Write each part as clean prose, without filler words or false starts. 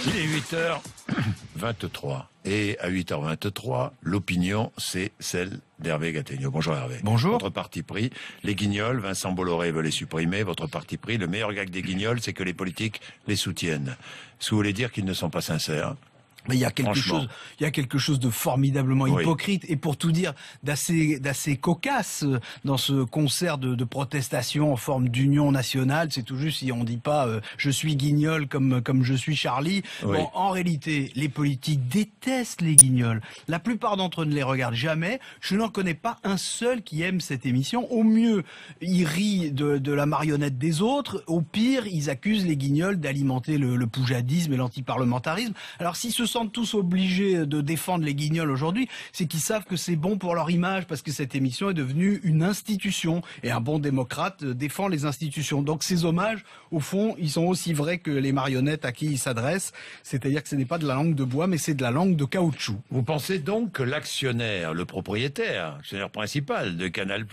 Il est 8h23 et à 8h23, l'opinion, c'est celle d'Hervé Gattegno. Bonjour Hervé. Bonjour. Votre parti pris, les guignols, Vincent Bolloré veut les supprimer. Votre parti pris, le meilleur gag des guignols, c'est que les politiques les soutiennent. Ce que vous voulez dire qu'ils ne sont pas sincères? Mais il y a quelque chose de formidablement hypocrite et pour tout dire d'assez cocasse dans ce concert de protestation en forme d'union nationale. C'est tout juste si on dit pas je suis guignol comme je suis Charlie. Oui. Bon, en réalité, les politiques détestent les guignols. La plupart d'entre eux ne les regardent jamais. Je n'en connais pas un seul qui aime cette émission. Au mieux, ils rient de la marionnette des autres. Au pire, ils accusent les guignols d'alimenter le poujadisme et l'antiparlementarisme. Alors si ce sentent tous obligés de défendre les guignols aujourd'hui, c'est qu'ils savent que c'est bon pour leur image parce que cette émission est devenue une institution et un bon démocrate défend les institutions. Donc ces hommages, au fond, ils sont aussi vrais que les marionnettes à qui ils s'adressent, c'est-à-dire que ce n'est pas de la langue de bois mais c'est de la langue de caoutchouc. Vous pensez donc que l'actionnaire, le propriétaire, l'actionnaire principal de Canal+,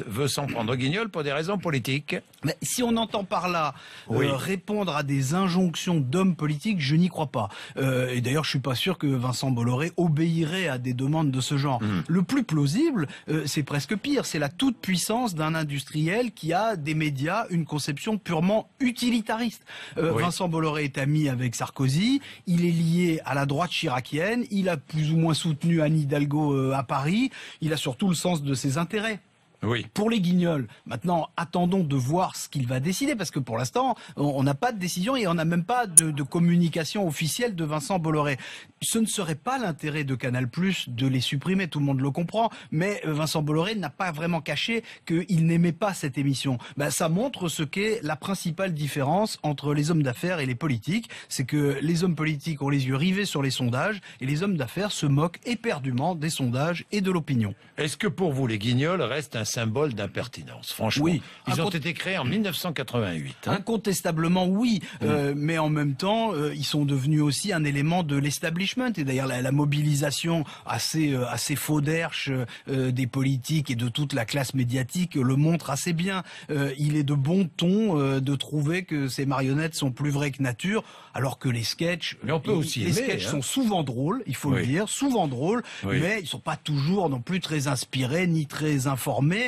veut s'en prendre aux guignols pour des raisons politiques? Mais si on entend par là répondre à des injonctions d'hommes politiques, je n'y crois pas. Et d'ailleurs, je suis pas sûr que Vincent Bolloré obéirait à des demandes de ce genre. Le plus plausible, c'est presque pire, c'est la toute-puissance d'un industriel qui a des médias, une conception purement utilitariste. Vincent Bolloré est ami avec Sarkozy, il est lié à la droite chiracienne, il a plus ou moins soutenu Anne Hidalgo à Paris, il a surtout le sens de ses intérêts. Oui. Pour les guignols, maintenant, attendons de voir ce qu'il va décider, parce que pour l'instant, on n'a pas de décision et on n'a même pas de communication officielle de Vincent Bolloré. Ce ne serait pas l'intérêt de Canal+ de les supprimer, tout le monde le comprend, mais Vincent Bolloré n'a pas vraiment caché qu'il n'aimait pas cette émission. Ça montre ce qu'est la principale différence entre les hommes d'affaires et les politiques, c'est que les hommes politiques ont les yeux rivés sur les sondages et les hommes d'affaires se moquent éperdument des sondages et de l'opinion. Est-ce que pour vous, les guignols restent un symbole d'impertinence? Franchement, oui. Ils ont été créés en 1988. Incontestablement, oui. Mais en même temps, ils sont devenus aussi un élément de l'establishment. Et d'ailleurs, la mobilisation assez fauderche des politiques et de toute la classe médiatique le montre assez bien. Il est de bon ton de trouver que ces marionnettes sont plus vraies que nature, alors que les sketchs, mais on peut aussi les sketchs sont souvent drôles, il faut le dire, souvent drôles, mais ils sont pas toujours non plus très inspirés ni très informés.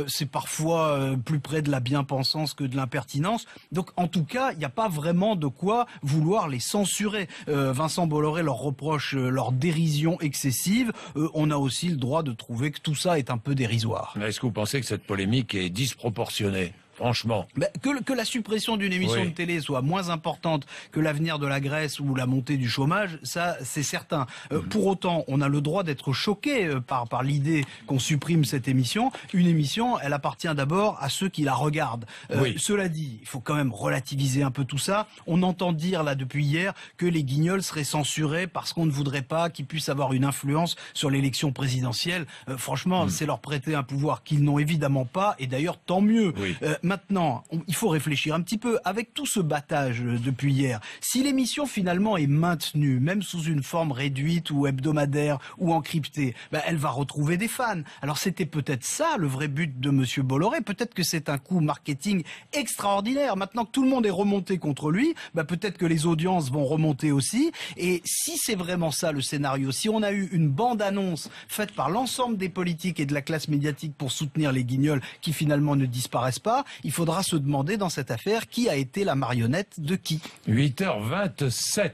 C'est parfois plus près de la bien-pensance que de l'impertinence. Donc, en tout cas, il n'y a pas vraiment de quoi vouloir les censurer. Vincent Bolloré leur reproche leur dérision excessive. On a aussi le droit de trouver que tout ça est un peu dérisoire. Est-ce que vous pensez que cette polémique est disproportionnée? Franchement. Que la suppression d'une émission de télé soit moins importante que l'avenir de la Grèce ou la montée du chômage, ça c'est certain. Pour autant, on a le droit d'être choqué par l'idée qu'on supprime cette émission. Une émission, elle appartient d'abord à ceux qui la regardent. Cela dit, il faut quand même relativiser un peu tout ça. On entend dire là depuis hier que les guignols seraient censurés parce qu'on ne voudrait pas qu'ils puissent avoir une influence sur l'élection présidentielle. Franchement, c'est leur prêter un pouvoir qu'ils n'ont évidemment pas, et d'ailleurs tant mieux. Maintenant, il faut réfléchir un petit peu. Avec tout ce battage depuis hier, si l'émission finalement est maintenue, même sous une forme réduite ou hebdomadaire ou encryptée, elle va retrouver des fans. Alors c'était peut-être ça le vrai but de Monsieur Bolloré. Peut-être que c'est un coup marketing extraordinaire. Maintenant que tout le monde est remonté contre lui, peut-être que les audiences vont remonter aussi. Et si c'est vraiment ça le scénario, si on a eu une bande-annonce faite par l'ensemble des politiques et de la classe médiatique pour soutenir les guignols qui finalement ne disparaissent pas, il faudra se demander dans cette affaire qui a été la marionnette de qui. 8h27.